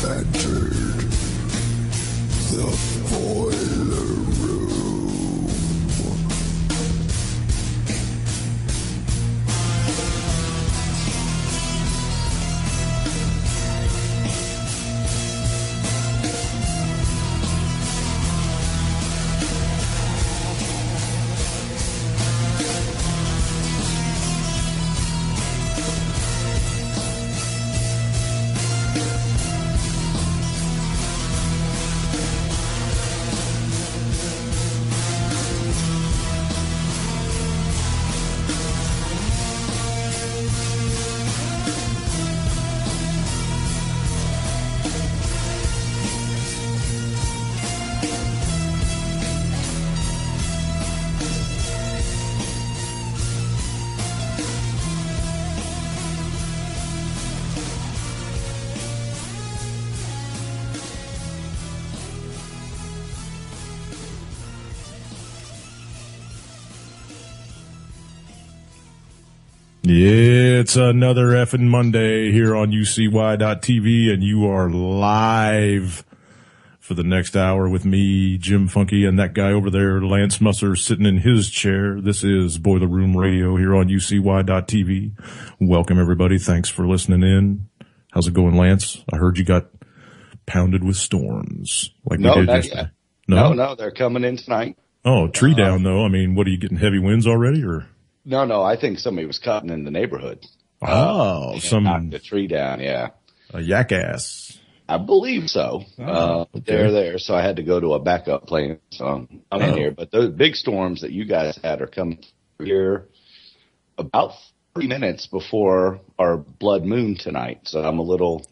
entered the boiler room. Yeah, it's another effing Monday here on UCY.TV, and you are live for the next hour with me, Jim Funke, and that guy over there, Lance Musser, sitting in his chair. This is Boiler Room Radio here on UCY.TV. Welcome, everybody. Thanks for listening in. How's it going, Lance? I heard you got pounded with storms like we did yesterday. No, they're coming in tonight. Oh, tree down, though. I mean, what, are you getting heavy winds already, or? No, I think somebody was cutting in the neighborhood. Oh, knocked the tree down, yeah. A jackass. I believe so. Okay. They're there, so I had to go to a backup plan. So I'm in here. But those big storms that you guys had are coming here about 30 minutes before our blood moon tonight. So I'm a little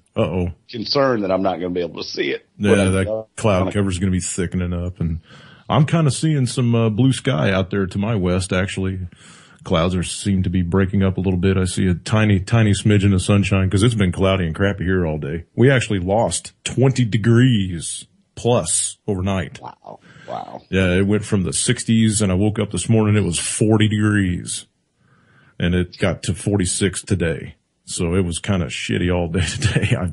concerned that I'm not going to be able to see it. Yeah, that cloud cover is going to be thickening up. And I'm kind of seeing some blue sky out there to my west, actually. Clouds seem to be breaking up a little bit. I see a tiny smidgen of sunshine because it's been cloudy and crappy here all day. We actually lost 20 degrees plus overnight. Wow. Yeah, it went from the 60s, and I woke up this morning, it was 40 degrees. And it got to 46 today. So it was kind of shitty all day today. I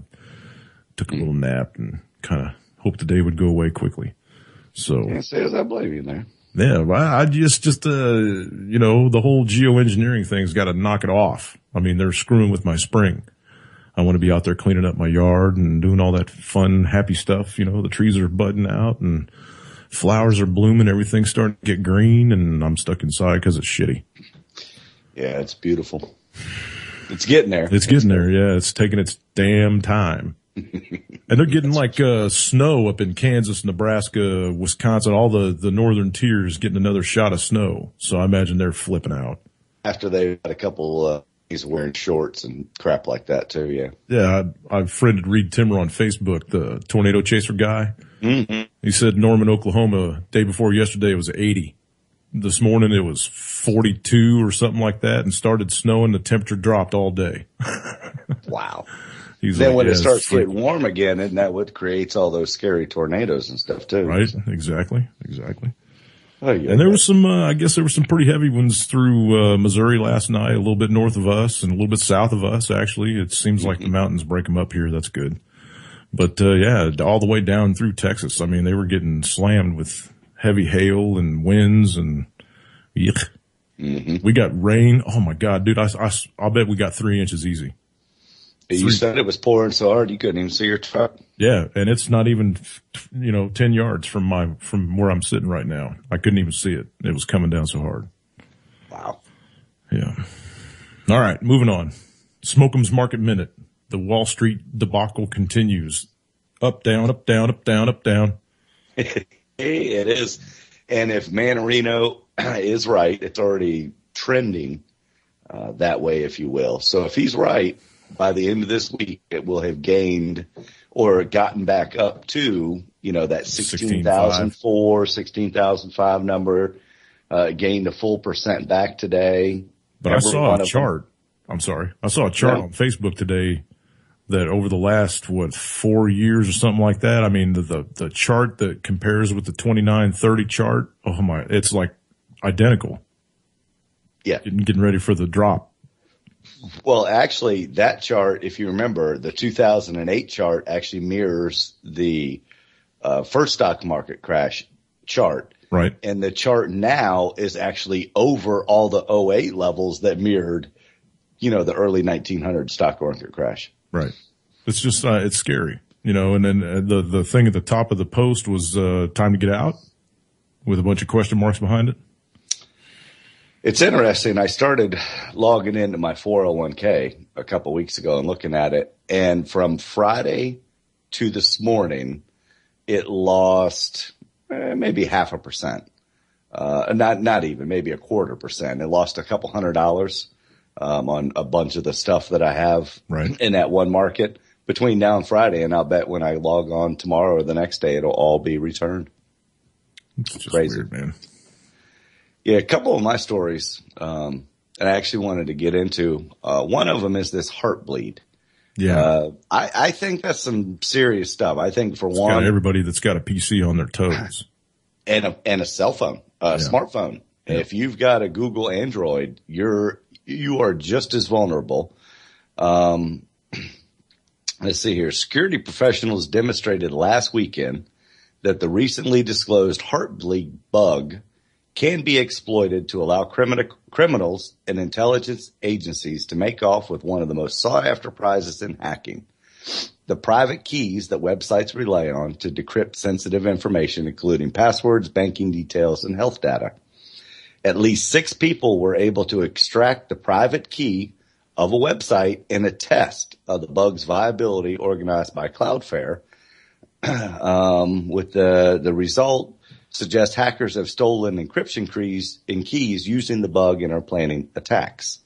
took a little nap and kind of hoped the day would go away quickly. So. Can't say as I blame you there. Yeah, I just the whole geoengineering thing's got to knock it off. I mean, they're screwing with my spring. I want to be out there cleaning up my yard and doing all that fun, happy stuff. You know, the trees are budding out and flowers are blooming. Everything's starting to get green, and I'm stuck inside because it's shitty. Yeah, it's beautiful. It's getting there. It's getting there. Yeah, it's taking its damn time. And they're getting like snow up in Kansas, Nebraska, Wisconsin, all the northern tiers getting another shot of snow. So I imagine they're flipping out. After they had a couple he's wearing shorts and crap like that too, yeah. Yeah, I've friended Reed Timmer on Facebook, the tornado chaser guy. Mm-hmm. He said Norman, Oklahoma, day before yesterday it was 80. This morning it was 42 or something like that, and started snowing. The temperature dropped all day. Wow. Then when it starts getting warm again, isn't that what creates all those scary tornadoes and stuff too? Right, exactly. Oh, yeah. And there was some, I guess there were some pretty heavy ones through Missouri last night, a little bit north of us and a little bit south of us, actually. It seems like the mountains break them up here. That's good. But, yeah, all the way down through Texas. I mean, they were getting slammed with heavy hail and winds and yuck. Mm-hmm. We got rain. Oh, my God, dude, I'll bet we got 3 inches easy. You said it was pouring so hard you couldn't even see your truck. Yeah, and it's not even, 10 yards from where I'm sitting right now. I couldn't even see it. It was coming down so hard. Wow. Yeah. All right, moving on. Smoke'em's Market Minute. The Wall Street debacle continues. Up, down, up, down, up, down, up, down. It is. And if Manarino is right, it's already trending that way, if you will. So if he's right, by the end of this week, it will have gained or gotten back up to, that 16,004, 16,005 number, gained a full % back today. But I saw a chart. I saw a chart on Facebook today that over the last, 4 years or something like that. I mean, the chart that compares with the 2930 chart. Oh my, it's like identical. Yeah. Getting ready for the drop. Well, actually, that chart, if you remember, the 2008 chart actually mirrors the first stock market crash chart. Right. And the chart now is actually over all the '08 levels that mirrored, the early 1900 stock market crash. Right. It's just, it's scary, and then the thing at the top of the post was time to get out with a bunch of question marks behind it. It's interesting. I started logging into my 401k a couple weeks ago and looking at it. And from Friday to this morning, it lost maybe 0.5%. Not even, maybe 0.25%. It lost a couple $100 on a bunch of the stuff that I have in that one market between now and Friday. And I'll bet when I log on tomorrow or the next day, it'll all be returned. It's just crazy, weird, man. Yeah, a couple of my stories that I actually wanted to get into. One of them is this heart bleed. Yeah. I think that's some serious stuff. I think for one, got everybody that's got a PC on their toes and a cell phone, smartphone. Yeah. If you've got a Google Android, you are just as vulnerable. Let's see here. Security professionals demonstrated last weekend that the recently disclosed heart bleed bug can be exploited to allow criminals and intelligence agencies to make off with one of the most sought-after prizes in hacking: the private keys that websites rely on to decrypt sensitive information, including passwords, banking details, and health data. At least 6 people were able to extract the private key of a website in a test of the bug's viability organized by Cloudflare, with the result suggests hackers have stolen encryption keys using the bug and are planning attacks.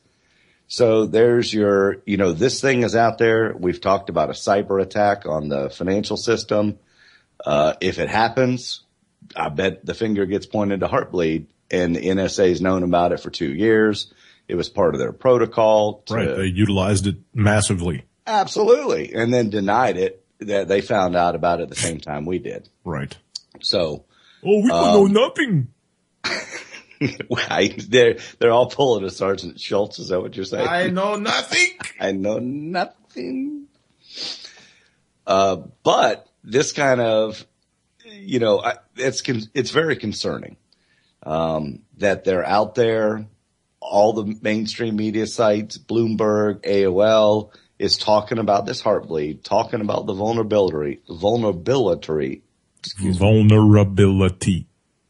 So there's your, this thing is out there. We've talked about a cyber attack on the financial system. If it happens, I bet the finger gets pointed to Heartbleed, and the NSA has known about it for 2 years. It was part of their protocol. They utilized it massively. Absolutely. And then denied it, that they found out about it at the same time we did. Right. So. Oh, we don't know nothing. They're all pulling a Sergeant Schultz. Is that what you're saying? I know nothing. I know nothing. But this kind of, it's very concerning that they're out there. All the mainstream media sites, Bloomberg, AOL, is talking about this heartbleed, talking about the vulnerability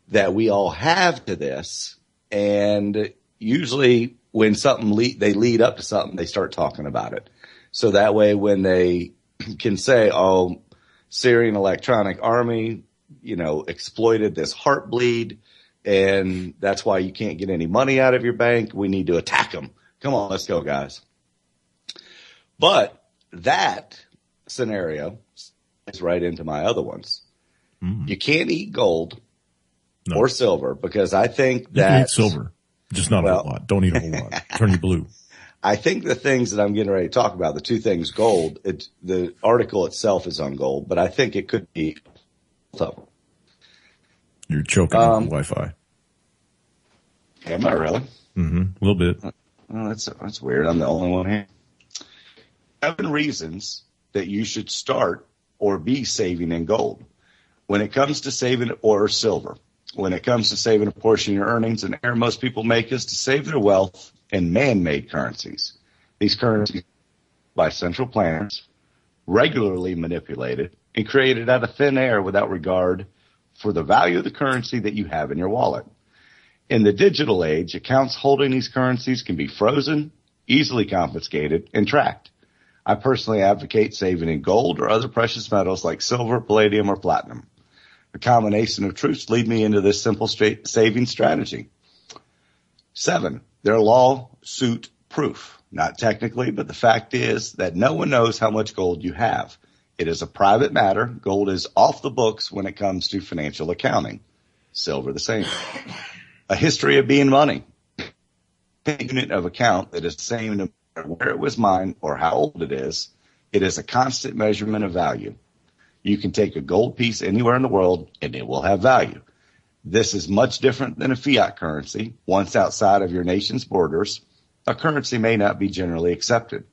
that we all have to this. And usually when they lead up to something, they start talking about it. So that way, when they can say, oh, Syrian Electronic Army, exploited this heartbleed, and that's why you can't get any money out of your bank, we need to attack them. Come on, let's go, guys. But that scenario is right into my other ones. You can't eat gold or silver, because I think that. You can eat silver, just not a whole lot. Don't eat a whole lot. Turn you blue. I think the things that I'm getting ready to talk about, the two things, gold, the article itself is on gold, but I think it could be. So. You're choking on Wi-Fi. Am I really? Mm-hmm. A little bit. Oh, that's weird. I'm the only one here. 7 reasons that you should start or be saving in gold. When it comes to saving or silver, when it comes to saving a portion of your earnings, an error most people make is to save their wealth in man-made currencies. These currencies by central planners, regularly manipulated and created out of thin air without regard for the value of the currency that you have in your wallet. In the digital age, accounts holding these currencies can be frozen, easily confiscated, and tracked. I personally advocate saving in gold or other precious metals like silver, palladium, or platinum. A combination of truths lead me into this simple saving strategy. 7, they're lawsuit proof. Not technically, but the fact is that no one knows how much gold you have. It is a private matter. Gold is off the books when it comes to financial accounting. Silver the same. A history of being money. A unit of account that is the same no matter where it was mined or how old it is. It is a constant measurement of value. You can take a gold piece anywhere in the world and it will have value. This is much different than a fiat currency. Once outside of your nation's borders, a currency may not be generally accepted.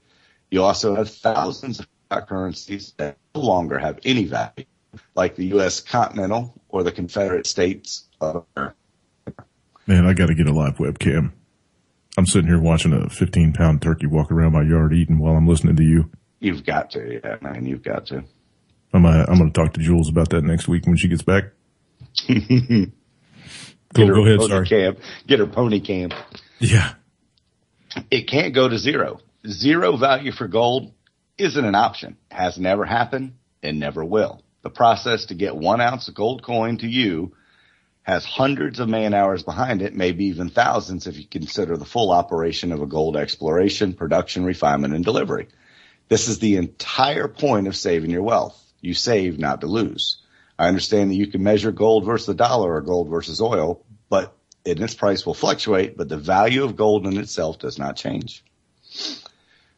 You also have thousands of fiat currencies that no longer have any value, like the U.S. Continental or the Confederate States of America. Man, I got to get a live webcam. I'm sitting here watching a 15-pound turkey walk around my yard eating while I'm listening to you. You've got to, yeah, man, you've got to. I'm going to talk to Jules about that next week when she gets back. Go ahead, sorry. Get her pony cam. Yeah. It can't go to zero. Zero value for gold isn't an option. Has never happened and never will. The process to get 1 ounce of gold coin to you has hundreds of man hours behind it, maybe even thousands if you consider the full operation of a gold exploration, production, refinement, and delivery. This is the entire point of saving your wealth. You save, not to lose. I understand that you can measure gold versus the dollar or gold versus oil, but its price will fluctuate, but the value of gold in itself does not change.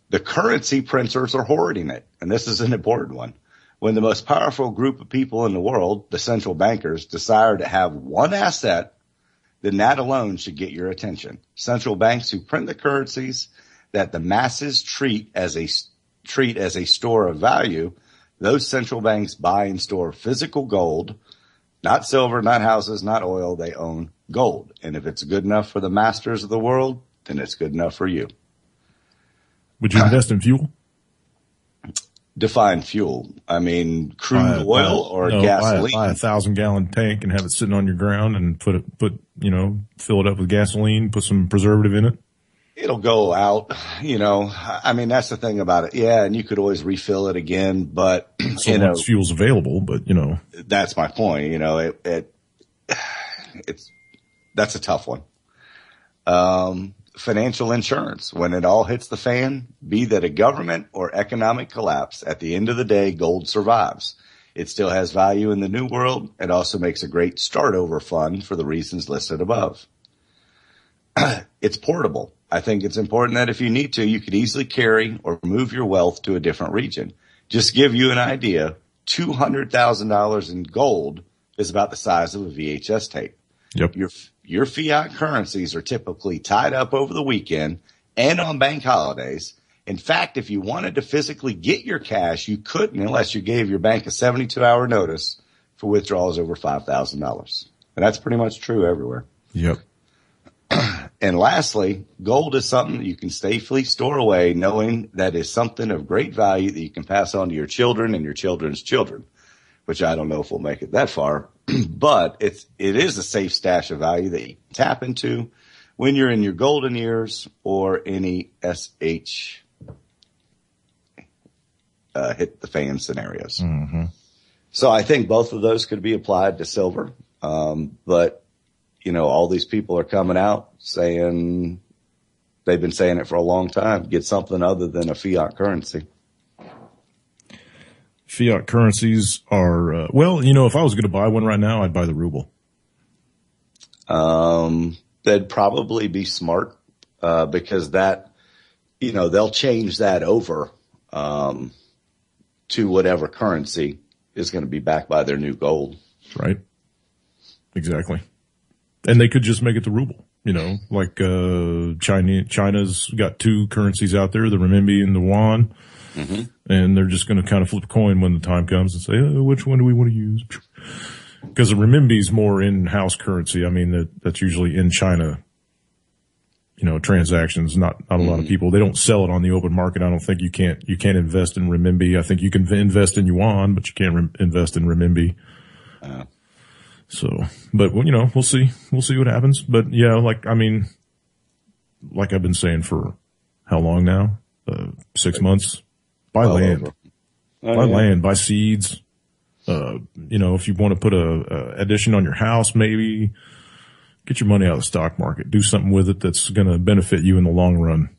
The currency printers are hoarding it, and this is an important one. When the most powerful group of people in the world, the central bankers, desire to have one asset, then that alone should get your attention. Central banks who print the currencies that the masses treat as a store of value, those central banks buy and store physical gold, not silver, not houses, not oil. They own gold. And if it's good enough for the masters of the world, then it's good enough for you. Would you invest in fuel? Define fuel. I mean, crude oil or gasoline. Buy a 1,000-gallon tank and have it sitting on your ground and fill it up with gasoline, put some preservative in it. It'll go out, I mean, that's the thing about it. Yeah. And you could always refill it again, but fuel's available, but that's my point. That's a tough one. Financial insurance. When it all hits the fan, be that a government or economic collapse, at the end of the day, gold survives. It still has value in the new world. It also makes a great start over fund for the reasons listed above. It's portable. I think it's important that if you need to, you could easily carry or move your wealth to a different region. Just to give you an idea, $200,000 in gold is about the size of a VHS tape. Yep. Your fiat currencies are typically tied up over the weekend and on bank holidays. In fact, if you wanted to physically get your cash, you couldn't unless you gave your bank a 72-hour notice for withdrawals over $5,000. And that's pretty much true everywhere. Yep. And lastly, gold is something that you can safely store away, knowing that is something of great value that you can pass on to your children and your children's children, which I don't know if we'll make it that far, but it is a safe stash of value that you can tap into when you're in your golden years or any hit the fan scenarios. Mm-hmm. So I think both of those could be applied to silver. But all these people are coming out saying, they've been saying it for a long time, get something other than a fiat currency. Fiat currencies are, if I was going to buy one right now, I'd buy the ruble. They'd probably be smart, because that, they'll change that over, to whatever currency is going to be backed by their new gold. Right. Exactly. And they could just make it the ruble, like, China's got two currencies out there, the renminbi and the yuan. Mm-hmm. And they're just going to kind of flip a coin when the time comes and say, which one do we want to use? Because the renminbi is more in-house currency. I mean, that's usually in China, transactions, not a lot of people. They don't sell it on the open market. I don't think you can't invest in renminbi. I think you can invest in yuan, but you can't invest in renminbi. But we'll see. We'll see what happens. But yeah, like I've been saying for how long now? 6 months. Buy land. Land, buy seeds. If you want to put a addition on your house, maybe get your money out of the stock market. Do something with it that's going to benefit you in the long run.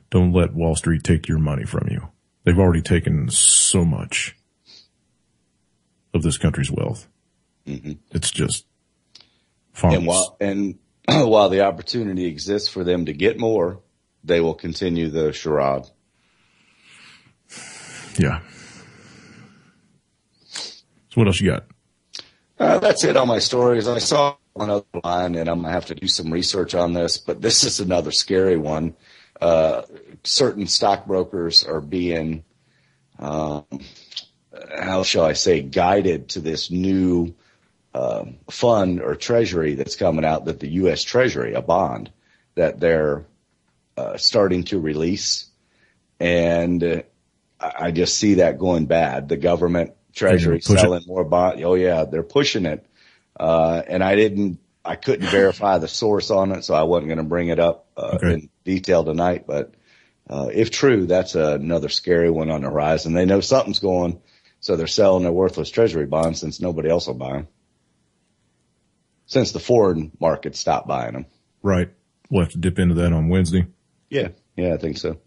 Don't let Wall Street take your money from you. They've already taken so much of this country's wealth. Mm-hmm. It's just farmers. And while the opportunity exists for them to get more, they will continue the charade. Yeah. So what else you got? That's it on my stories. I saw one other line, and I'm going to have to do some research on this, but this is another scary one. Certain stockbrokers are being, how shall I say, guided to this new fund or treasury that's coming out, that the U.S. Treasury, a bond, that they're starting to release. And I just see that going bad. The government treasury selling more bonds. Oh, yeah, they're pushing it. And I couldn't verify the source on it, so I wasn't going to bring it up in detail tonight. But if true, that's another scary one on the horizon. They know something's going, so they're selling their worthless treasury bonds since nobody else will buy them. Since the foreign market stopped buying them. Right. We'll have to dip into that on Wednesday. Yeah, I think so.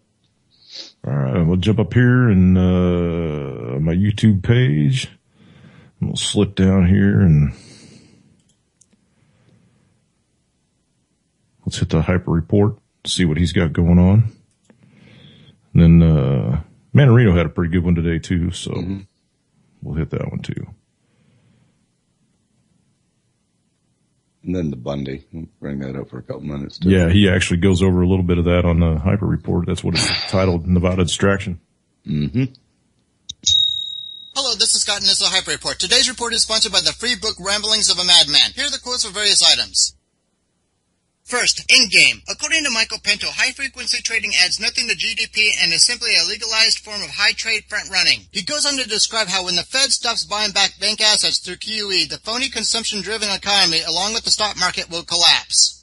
All right, we'll jump up here and my YouTube page. We'll slip down here and let's hit the hyper report, see what he's got going on. And then Manarino had a pretty good one today too, so we'll hit that one too. And then the Bundy. We'll bring that up for a couple minutes too. Yeah, he actually goes over a little bit of that on the hyper report. That's what it's titled, Nevada Distraction. Hello, this is Scott and this is a hyper report. Today's report is sponsored by the free book Ramblings of a Madman. Here are the quotes for various items. First, in-game. According to Michael Pinto, high-frequency trading adds nothing to GDP and is simply a legalized form of high-trade front-running. He goes on to describe how when the Fed stops buying back bank assets through QE, the phony consumption-driven economy, along with the stock market, will collapse.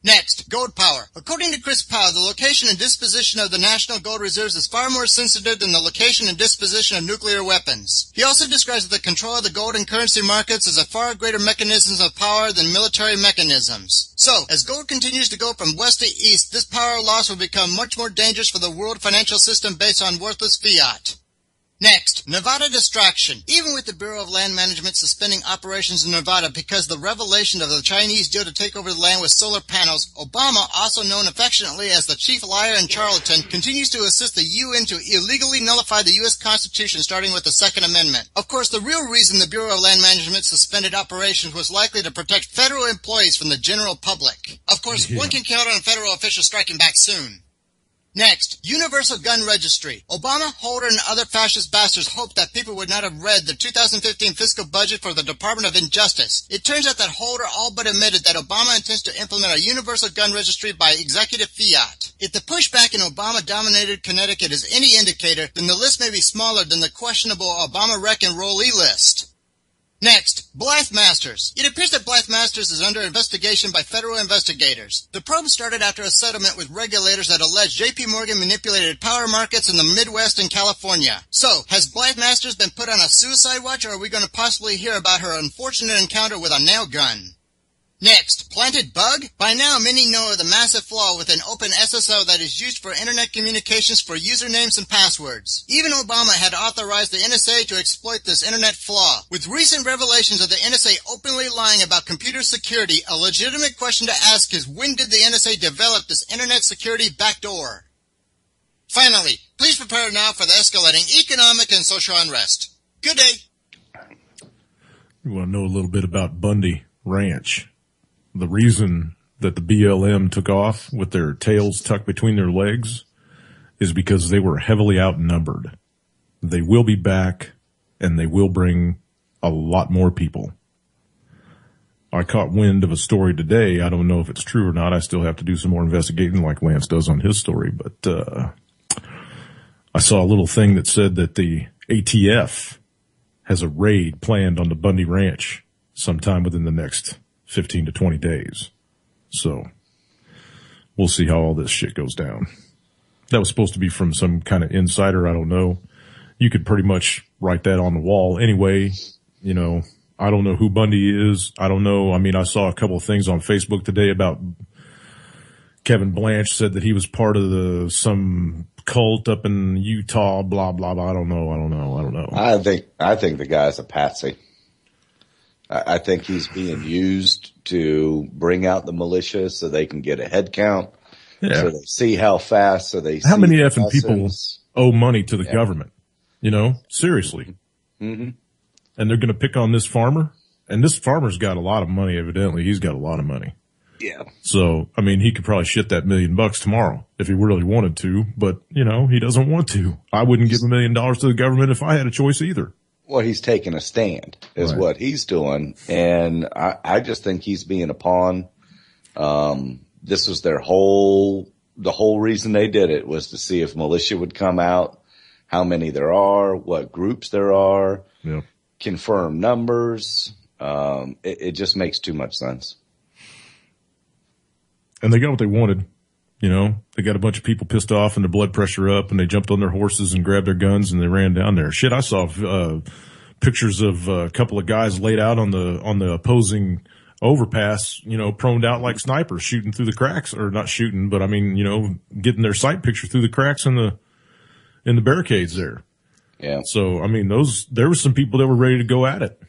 Next, gold power. According to Chris Powell, the location and disposition of the national gold reserves is far more sensitive than the location and disposition of nuclear weapons. He also describes that the control of the gold and currency markets is a far greater mechanism of power than military mechanisms. So, as gold continues to go from west to east, this power loss will become much more dangerous for the world financial system based on worthless fiat. Next, Nevada distraction. Even with the Bureau of Land Management suspending operations in Nevada because of the revelation of the Chinese deal to take over the land with solar panels, Obama, also known affectionately as the chief liar and charlatan, continues to assist the UN to illegally nullify the U.S. Constitution, starting with the Second Amendment. Of course, the real reason the Bureau of Land Management suspended operations was likely to protect federal employees from the general public. Of course, one can count on federal officials striking back soon. Next, universal gun registry. Obama, Holder, and other fascist bastards hoped that people would not have read the 2015 fiscal budget for the Department of Injustice. It turns out that Holder all but admitted that Obama intends to implement a universal gun registry by executive fiat. If the pushback in Obama-dominated Connecticut is any indicator, then the list may be smaller than the questionable Obama wreck and rollee list. Next, Blythe Masters. It appears that Blythe Masters is under investigation by federal investigators. The probe started after a settlement with regulators that alleged J.P. Morgan manipulated power markets in the Midwest and California. So, has Blythe Masters been put on a suicide watch, or are we going to possibly hear about her unfortunate encounter with a nail gun? Next, planted bug? By now, many know of the massive flaw with an open SSO that is used for internet communications for usernames and passwords. Even Obama had authorized the NSA to exploit this internet flaw. With recent revelations of the NSA openly lying about computer security, a legitimate question to ask is, when did the NSA develop this internet security backdoor? Finally, please prepare now for the escalating economic and social unrest. Good day. You want to know a little bit about Bundy Ranch? The reason that the BLM took off with their tails tucked between their legs is because they were heavily outnumbered. They will be back, and they will bring a lot more people. I caught wind of a story today. I don't know if it's true or not. I still have to do some more investigating like Lance does on his story, but I saw a little thing that said that the ATF has a raid planned on the Bundy Ranch sometime within the next 15 to 20 days. So we'll see how all this shit goes down. That was supposed to be from some kind of insider. I don't know. You could pretty much write that on the wall. Anyway, you know, I don't know who Bundy is. I don't know. I mean, I saw a couple of things on Facebook today about Kevin Blanche said that he was part of some cult up in Utah, blah, blah, blah. I don't know. I think the guy's a patsy. I think he's being used to bring out the militia so they can get a head count. Yeah. So they see how fast, how many effing people owe money to the government? You know, seriously. Mm-hmm. And they're going to pick on this farmer? And this farmer's got a lot of money, evidently. He's got a lot of money. Yeah. So, I mean, he could probably shit that $1 million tomorrow if he really wanted to, but, you know, he doesn't want to. I wouldn't give $1 million to the government if I had a choice either. Well, he's taking a stand is Right. what he's doing. And I just think he's being a pawn. This was the whole reason they did it was to see if militia would come out, how many there are, what groups there are, Yeah. confirm numbers. It just makes too much sense. And they got what they wanted. You know, they got a bunch of people pissed off and their blood pressure up, and they jumped on their horses and grabbed their guns and they ran down there. Shit, I saw pictures of a couple of guys laid out on the opposing overpass, you know, proned out like snipers, shooting through the cracks, or not shooting, but I mean, you know, getting their sight picture through the cracks in the barricades there. Yeah. So, I mean, there were some people that were ready to go at it.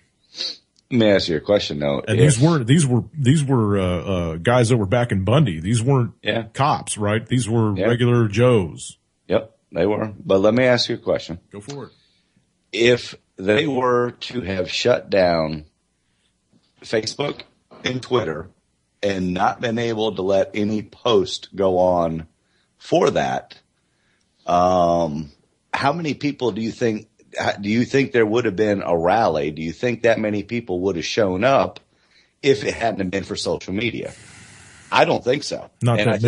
Let me ask you a question though. And these were guys that were back in Bundy. These weren't cops, right? These were regular Joes. Yep, they were. But let me ask you a question. Go for it. If they were to have shut down Facebook and Twitter and not been able to let any post go on for that, how many people do you think there would have been a rally? Do you think that many people would have shown up if it hadn't been for social media? I don't think so. Not that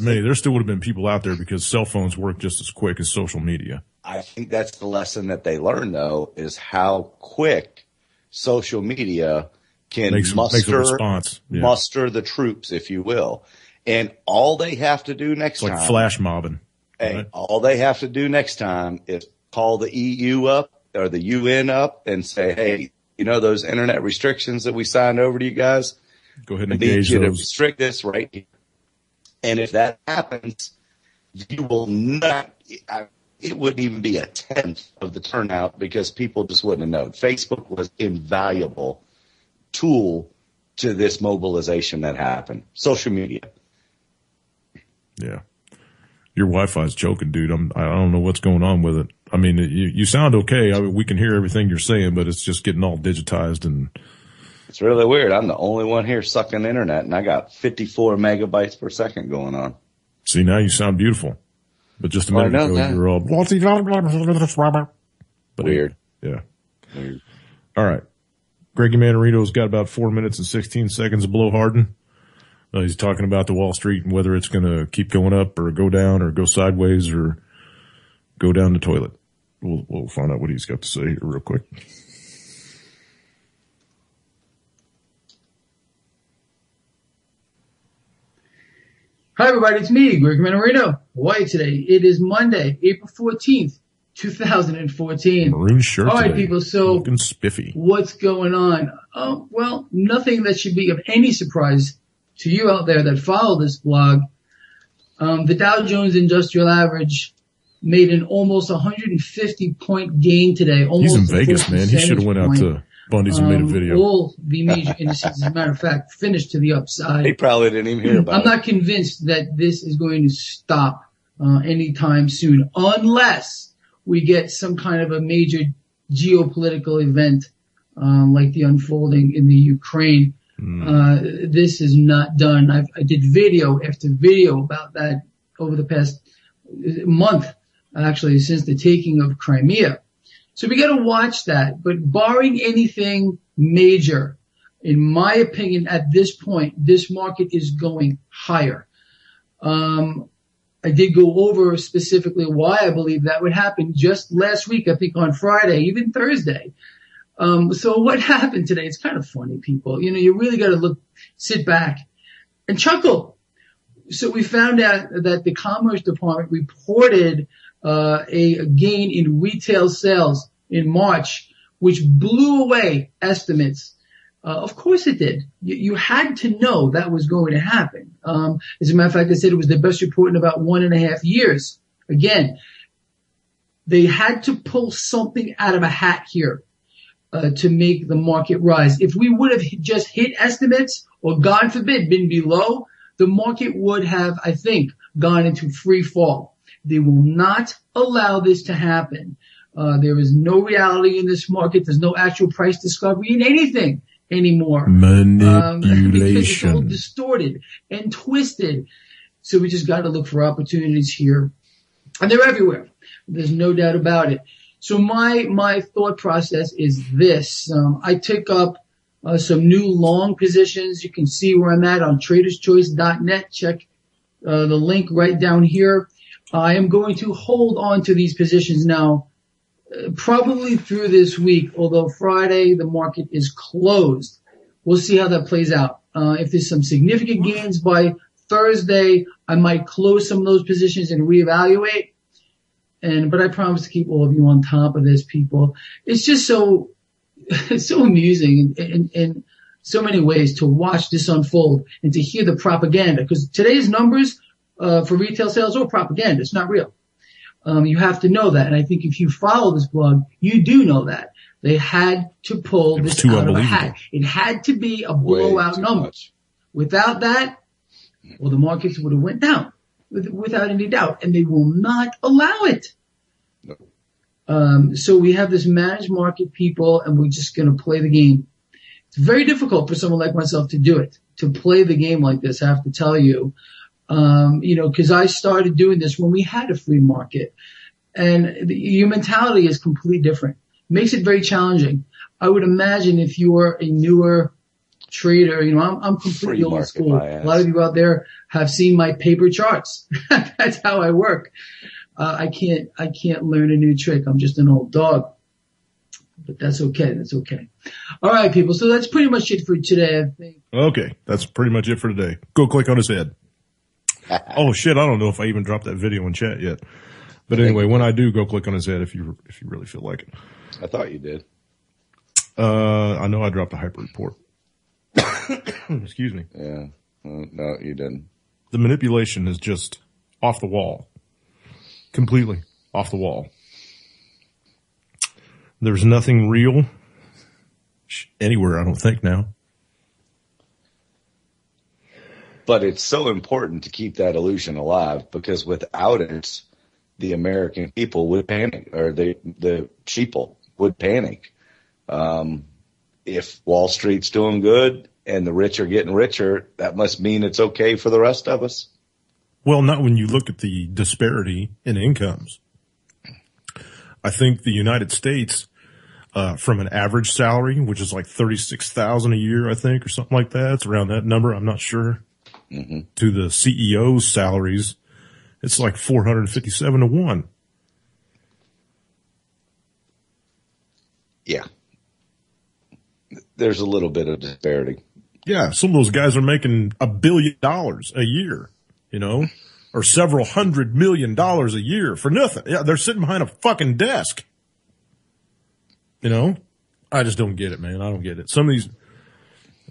many. There still would have been people out there because cell phones work just as quick as social media. I think that's the lesson that they learned, though, is how quick social media can muster the troops, if you will. And all they have to do next time. It's like flash mobbing. Right? All they have to do next time is call the EU up or the UN up and say, hey, you know those internet restrictions that we signed over to you guys? Go ahead and engage those. To restrict this right here. And if that happens, you will not – it wouldn't even be a tenth of the turnout because people just wouldn't have known. Facebook was invaluable tool to this mobilization that happened. Social media. Yeah. Your Wi-Fi's choking, dude. I don't know what's going on with it. I mean, you sound okay. I mean, we can hear everything you're saying, but it's just getting all digitized and. It's really weird. I'm the only one here sucking internet, and I got 54 megabytes per second going on. See, now you sound beautiful. But just a minute ago, you were all. But weird. Yeah. Weird. All right. Greggy Manarino's got about 4 minutes and 16 seconds of blow harden. He's talking about the Wall Street and whether it's going to keep going up or go down or go sideways or go down the toilet. We'll find out what he's got to say here real quick. Hi, everybody. It's me, Greg Manarino. Hawaii today. It is Monday, April 14th, 2014. Maroon shirt. All right, today. people. So, looking spiffy. What's going on? Well, nothing that should be of any surprise to you out there that follow this blog. The Dow Jones Industrial Average made an almost 150-point gain today. Almost. He's in Vegas, man. He should have went out to Bundy's and made a video. All the major indices, as a matter of fact, finished to the upside. He probably didn't even hear about it. I'm not convinced that this is going to stop anytime soon, unless we get some kind of a major geopolitical event like the unfolding in the Ukraine. This is not done. I did video after video about that over the past month, actually, since the taking of Crimea. So we got to watch that. But barring anything major, in my opinion, at this point, this market is going higher. I did go over specifically why I believe that would happen just last week, I think on Friday, even Thursday. So what happened today? It's kind of funny, people. You know, you really got to sit back and chuckle. So we found out that the Commerce Department reported a gain in retail sales in March, which blew away estimates. Of course it did. You had to know that was going to happen. As a matter of fact, they said it was the best report in about 1.5 years. Again, they had to pull something out of a hat here to make the market rise. If we would have just hit estimates or, God forbid, been below, the market would have, I think, gone into free fall. They will not allow this to happen. There is no reality in this market. There's no actual price discovery in anything anymore. Manipulation. Because it's all distorted and twisted. So we just got to look for opportunities here. And they're everywhere. There's no doubt about it. So my thought process is this. I took up some new long positions. You can see where I'm at on traderschoice.net. Check the link right down here. I am going to hold on to these positions now, probably through this week, although Friday the market is closed. We'll see how that plays out. If there's some significant gains by Thursday, I might close some of those positions and reevaluate. But I promise to keep all of you on top of this, people. It's just it's so amusing in so many ways to watch this unfold and to hear the propaganda. Because today's numbers for retail sales are propaganda. It's not real. You have to know that. And I think if you follow this blog, you do know that. They had to pull this out of a hat. It had to be a blowout number. Without that, well, the markets would have went down without any doubt. And they will not allow it. So we have this managed market, people, and we're just going to play the game. It's very difficult for someone like myself to do it, to play the game like this, I have to tell you. Because I started doing this when we had a free market. And your mentality is completely different. Makes it very challenging. I would imagine if you are a newer trader, I'm completely old school. A lot of you out there have seen my paper charts. That's how I work. I can't learn a new trick. I'm just an old dog. But that's okay. That's okay. All right, people. So that's pretty much it for today, I think. Okay. That's pretty much it for today. Go click on his head. Oh shit. I don't know if I even dropped that video in chat yet. But anyway, when I do, go click on his head if you really feel like it. I thought you did. I know I dropped a hyper report. Excuse me. Yeah. No, you didn't. The manipulation is just off the wall. Completely off the wall. There's nothing real anywhere, I don't think, now. But it's so important to keep that illusion alive, because without it, the American people would panic, or the sheeple would panic. If Wall Street's doing good and the rich are getting richer, that must mean it's okay for the rest of us. Well, not when you look at the disparity in incomes. I think the United States, from an average salary, which is like $36,000 a year, I think, or something like that. It's around that number. I'm not sure. Mm-hmm. To the CEO's salaries, it's like 457 to 1. Yeah. There's a little bit of disparity. Yeah. Some of those guys are making $1 billion a year, or several $100 million a year for nothing. Yeah. They're sitting behind a fucking desk. I just don't get it, man. I don't get it. Some of these,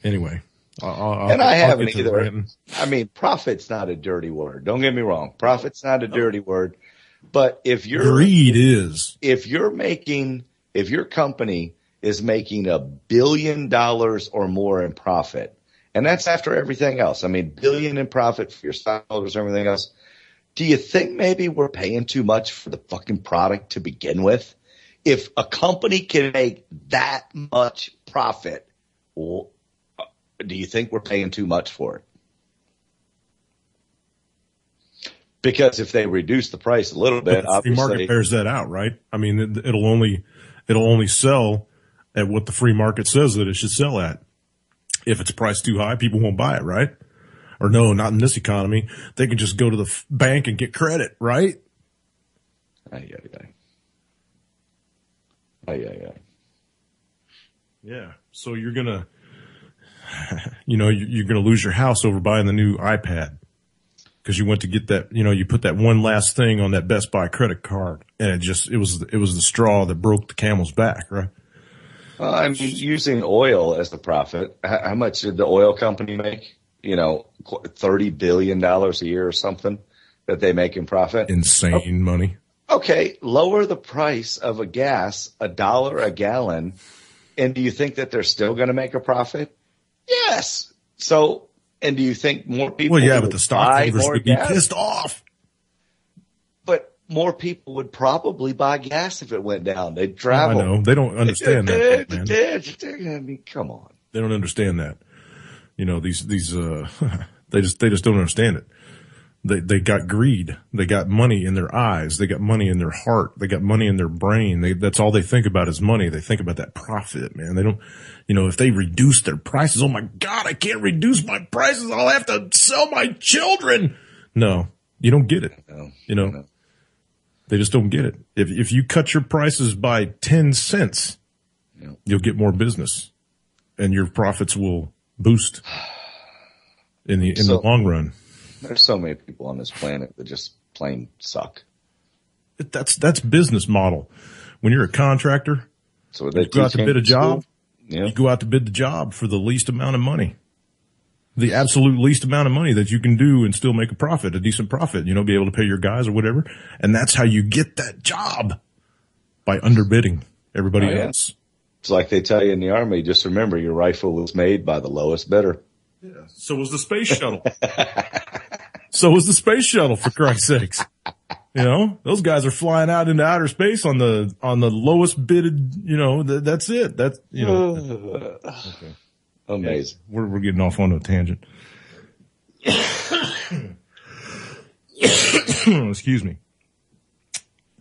anyway. I haven't either. I mean, profit's not a dirty word. Don't get me wrong. Profit's not a dirty word. But if greed is. If your company is making $1 billion or more in profit, and that's after everything else. I mean, billion in profit for your stockholders and everything else. Do you think maybe we're paying too much for the fucking product to begin with? If a company can make that much profit, well, do you think we're paying too much for it? Because if they reduce the price a little bit, the free market bears that out, right? I mean, it'll only sell at what the free market says that it should sell at. If it's priced too high, people won't buy it, right? Or no, not in this economy. They can just go to the bank and get credit, right? Yeah. So you're gonna, you're gonna lose your house over buying the new iPad because you went to get that. You put that one last thing on that Best Buy credit card, and it was the straw that broke the camel's back, right? Well, I mean, using oil as the profit. How much did the oil company make? $30 billion a year or something that they make in profit. Insane money. Okay, lower the price of a gas $1 a gallon, and do you think that they're still going to make a profit? Yes. So, and do you think more people? Well, yeah, but the stockholders would be pissed off. But more people would probably buy gas if it went down. They'd travel. I know. They don't understand that, man. I mean, come on. They don't understand that. You know, these they just don't understand it. They got greed. They got money in their eyes. They got money in their heart. They got money in their brain. That's all they think about is money. They think about that profit, man. They don't, you know, if they reduce their prices, oh my God, I can't reduce my prices. I'll have to sell my children. No, you don't get it. No, you know, no. They just don't get it. If you cut your prices by 10 cents, you'll get more business and your profits will boost in the long run. There's so many people on this planet that just plain suck. That's business model. When you're a contractor, so they you go out to bid a job, yeah. You go out to bid the job for the least amount of money. The absolute least amount of money that you can do and still make a profit, a decent profit, you know, be able to pay your guys or whatever. And that's how you get that job, by underbidding everybody else. It's like they tell you in the Army, just remember your rifle was made by the lowest bidder. Yeah. So was the space shuttle. So was the space shuttle, for Christ's sakes. You know, those guys are flying out into outer space on the lowest bidded, you know, that's it. That's, you know. Okay. Amazing. Yeah, we're getting off on a tangent. Excuse me.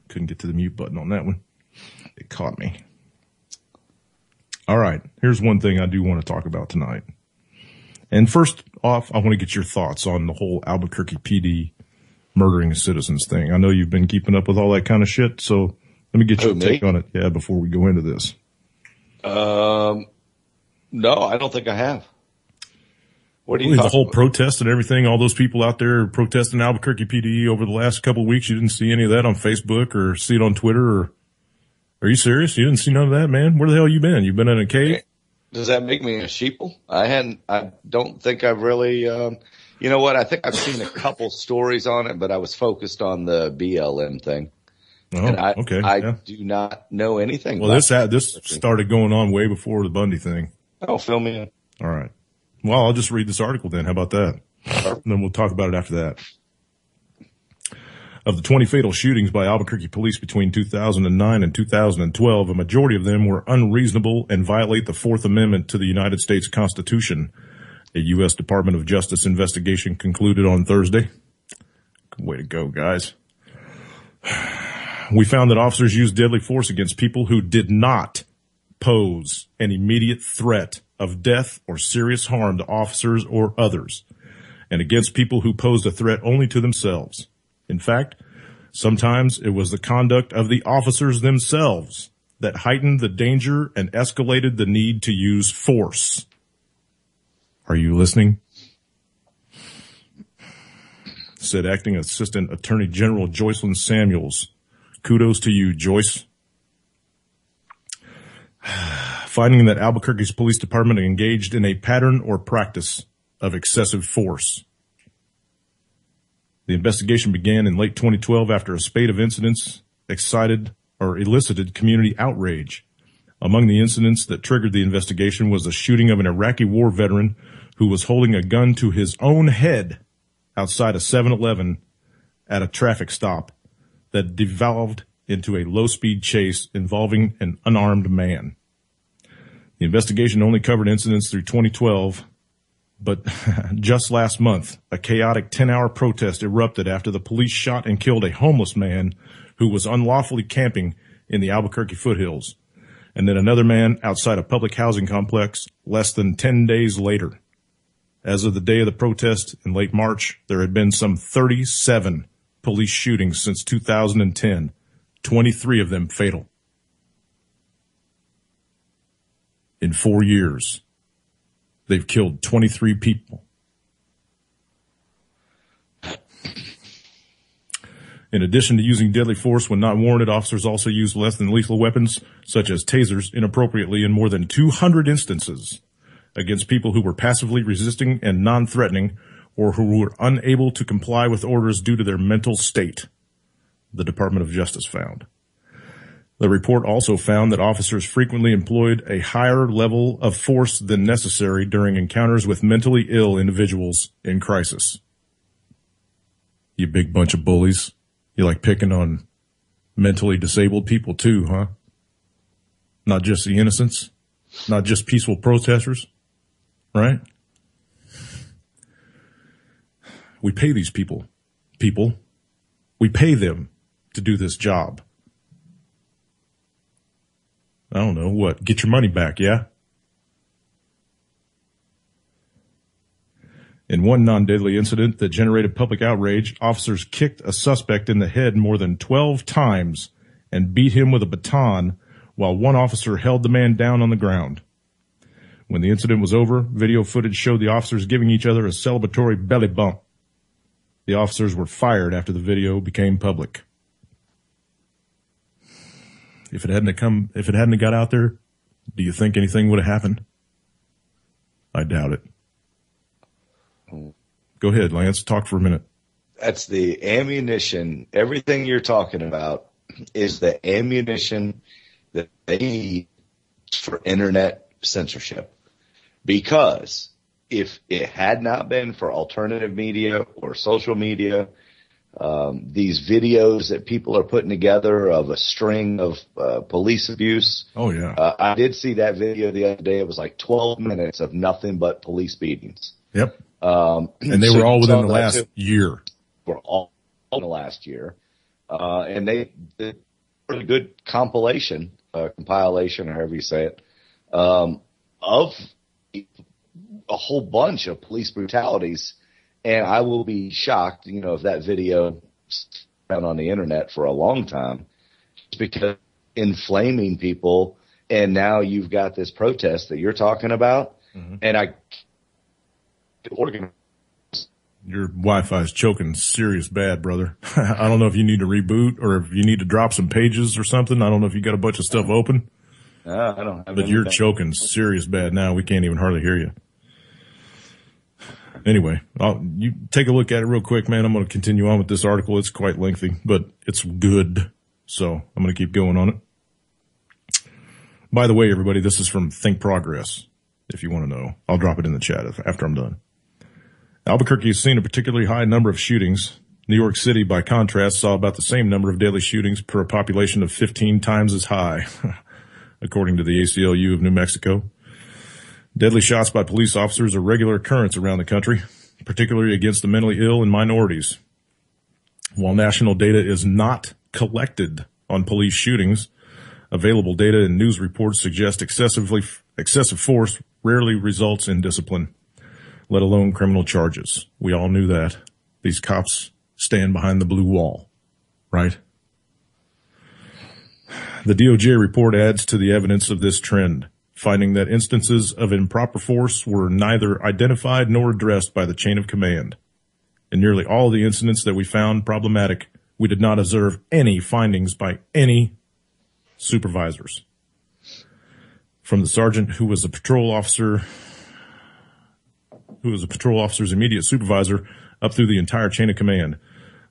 Couldn't get to the mute button on that one. It caught me. All right. Here's one thing I do want to talk about tonight. And first off, I want to get your thoughts on the whole Albuquerque PD murdering citizens thing. I know you've been keeping up with all that kind of shit, so let me get your take on it, before we go into this. No, I don't think I have. What do you the whole protest and everything, all those people out there protesting Albuquerque PD over the last couple of weeks, you didn't see any of that on Facebook or see it on Twitter? Or are you serious? You didn't see none of that, man? Where the hell you been? You been in a cave? Does that make me a sheeple? I don't think I've really, you know what? I think I've seen a couple stories on it, but I was focused on the BLM thing. Oh, and okay. I do not know anything. Well, this started going on way before the Bundy thing. Oh, fill me in. All right. Well, I'll just read this article then. How about that? And then we'll talk about it after that. Of the 20 fatal shootings by Albuquerque police between 2009 and 2012, a majority of them were unreasonable and violate the Fourth Amendment to the United States Constitution. A U.S. Department of Justice investigation concluded on Thursday. Way to go, guys. We found that officers used deadly force against people who did not pose an immediate threat of death or serious harm to officers or others, and against people who posed a threat only to themselves. In fact, sometimes it was the conduct of the officers themselves that heightened the danger and escalated the need to use force. Are you listening? Said Acting Assistant Attorney General Joycelyn Samuels. Kudos to you, Joyce. Finding that Albuquerque's police department engaged in a pattern or practice of excessive force. The investigation began in late 2012 after a spate of incidents elicited community outrage. Among the incidents that triggered the investigation was the shooting of an Iraqi war veteran who was holding a gun to his own head outside a 7-Eleven at a traffic stop that devolved into a low-speed chase involving an unarmed man. The investigation only covered incidents through 2012, but just last month, a chaotic 10-hour protest erupted after the police shot and killed a homeless man who was unlawfully camping in the Albuquerque foothills, and then another man outside a public housing complex less than 10 days later. As of the day of the protest in late March, there had been some 37 police shootings since 2010, 23 of them fatal. In 4 years, they've killed 23 people. In addition to using deadly force when not warranted, officers also used less than lethal weapons, such as tasers, inappropriately in more than 200 instances against people who were passively resisting and non-threatening or who were unable to comply with orders due to their mental state, the Department of Justice found. The report also found that officers frequently employed a higher level of force than necessary during encounters with mentally ill individuals in crisis. You big bunch of bullies. You like picking on mentally disabled people too, huh? Not just the innocents, not just peaceful protesters, right? We pay these people. We pay them to do this job. I don't know what. Get your money back, yeah? In one non-deadly incident that generated public outrage, officers kicked a suspect in the head more than 12 times and beat him with a baton while one officer held the man down on the ground. When the incident was over, video footage showed the officers giving each other a celebratory belly bump. The officers were fired after the video became public. If it hadn't got out there, do you think anything would have happened? I doubt it. Go ahead, Lance. Talk for a minute. That's the ammunition. Everything you're talking about is the ammunition that they need for internet censorship. Because if it had not been for alternative media or social media, these videos that people are putting together of a string of police abuse. Oh, yeah. I did see that video the other day. It was like 12 minutes of nothing but police beatings. Yep. And they were all within the last year. Were all in the last year. And they did a really good compilation, or however you say it, of a whole bunch of police brutalities. And I will be shocked, if that video is found on the internet for a long time, just because inflaming people. And now you've got this protest that you're talking about. Mm-hmm. And your Wi-Fi is choking serious bad, brother. I don't know if you need to reboot or if you need to drop some pages or something. I don't know if you got a bunch of stuff open. I don't have But you're choking serious bad now. We can't even hardly hear you. Anyway, you take a look at it real quick, man. I'm going to continue on with this article. It's quite lengthy, but it's good. So I'm going to keep going on it. By the way, everybody, this is from Think Progress. If you want to know, I'll drop it in the chat after I'm done. Albuquerque has seen a particularly high number of shootings. New York City, by contrast, saw about the same number of daily shootings per a population of 15 times as high, according to the ACLU of New Mexico. Deadly shots by police officers are a regular occurrence around the country, particularly against the mentally ill and minorities. While national data is not collected on police shootings, available data and news reports suggest excessive force rarely results in discipline, let alone criminal charges. We all knew that. These cops stand behind the blue wall, right? The DOJ report adds to the evidence of this trend, finding that instances of improper force were neither identified nor addressed by the chain of command. In nearly all of the incidents that we found problematic, we did not observe any findings by any supervisors. From the sergeant who was a patrol officer's immediate supervisor up through the entire chain of command,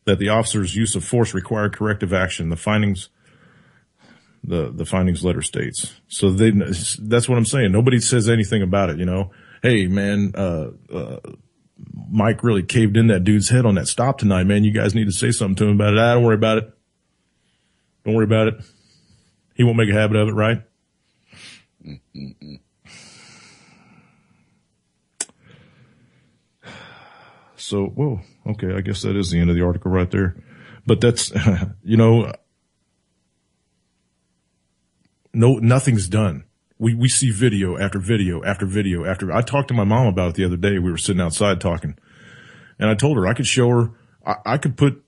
that the officer's use of force required corrective action. The findings letter states. So that's what I'm saying. Nobody says anything about it, Hey, man, Mike really caved in that dude's head on that stop tonight, man. You guys need to say something to him about it. Don't worry about it. Don't worry about it. He won't make a habit of it, right? Mm-mm. So, whoa, okay, I guess that is the end of the article right there. But that's, nothing's done. We see video after video after video after. I talked to my mom about it the other day. We were sitting outside talking, and I told her I could show her. I could put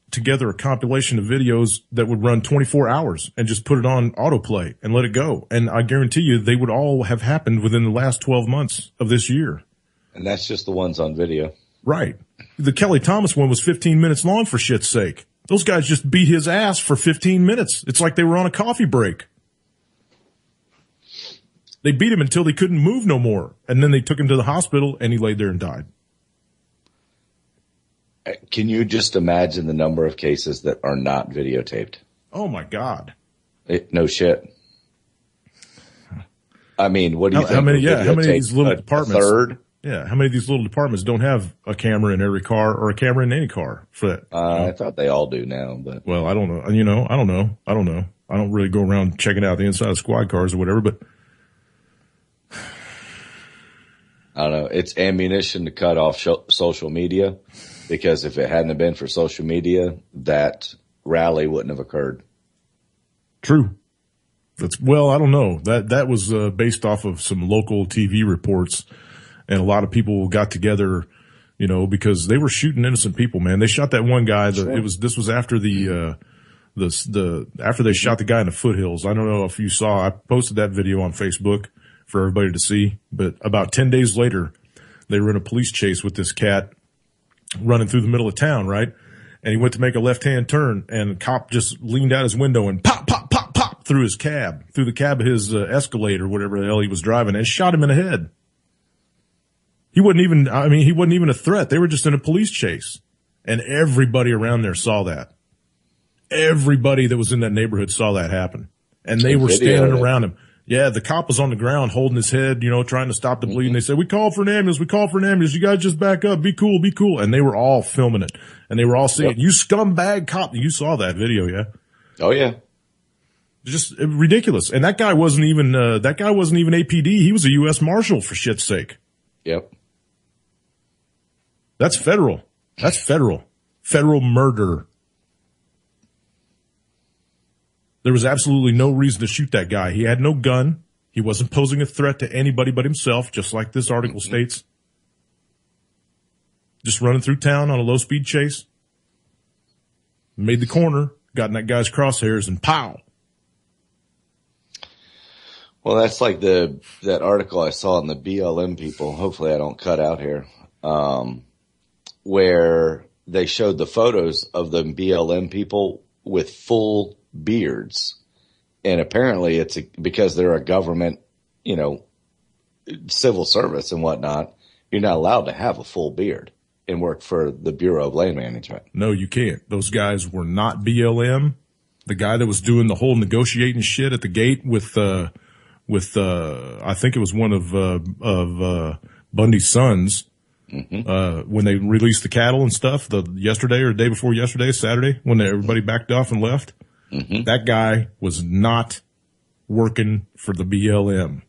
together a compilation of videos that would run 24 hours and just put it on autoplay and let it go. And I guarantee you they would all have happened within the last 12 months of this year. And that's just the ones on video. Right. The Kelly Thomas one was 15 minutes long, for shit's sake. Those guys just beat his ass for 15 minutes. It's like they were on a coffee break. They beat him until they couldn't move no more. And then they took him to the hospital and he laid there and died. Can you just imagine the number of cases that are not videotaped? Oh my God. No shit. I mean, what do you think? How many of these little departments? A third? Yeah. How many of these little departments don't have a camera in every car or a camera in any car for that? I thought they all do now, but. Well, I don't know. I don't know. I don't really go around checking out the inside of squad cars or whatever, but. I don't know. It's ammunition to cut off social media, because if it hadn't have been for social media, that rally wouldn't have occurred. True. I don't know. That was based off of some local TV reports, and a lot of people got together, because they were shooting innocent people, man. They shot that one guy. This was after after they shot the guy in the foothills. I don't know if you saw, I posted that video on Facebook for everybody to see, but about 10 days later, they were in a police chase with this cat running through the middle of town, right? And he went to make a left-hand turn, and the cop just leaned out his window and pop, pop, pop, pop through the cab of his Escalade or whatever the hell he was driving, and shot him in the head. He wasn't even a threat. They were just in a police chase. And everybody around there saw that. Everybody that was in that neighborhood saw that happen. And they were standing around him. Yeah, the cop was on the ground holding his head, trying to stop the bleeding. They said, we called for an ambulance. You guys just back up. Be cool. And they were all filming it. And they were all saying, you scumbag cop. You saw that video, yeah? Oh, yeah. Just ridiculous. And that guy wasn't even APD. He was a U.S. Marshal, for shit's sake. Yep. That's federal. Federal murder. There was absolutely no reason to shoot that guy. He had no gun. He wasn't posing a threat to anybody but himself, just like this article states. Just running through town on a low-speed chase. Made the corner, got in that guy's crosshairs, and pow. Well, that's like that article I saw on the BLM people. Hopefully I don't cut out here. Where they showed the photos of the BLM people with full beards. And apparently it's because they're a government, civil service and whatnot. You're not allowed to have a full beard and work for the Bureau of Land Management. No, you can't. Those guys were not BLM. The guy that was doing the whole negotiating shit at the gate with I think it was one of Bundy's sons. When they released the cattle and stuff, yesterday or the day before yesterday, Saturday, when everybody backed off and left, that guy was not working for the BLM.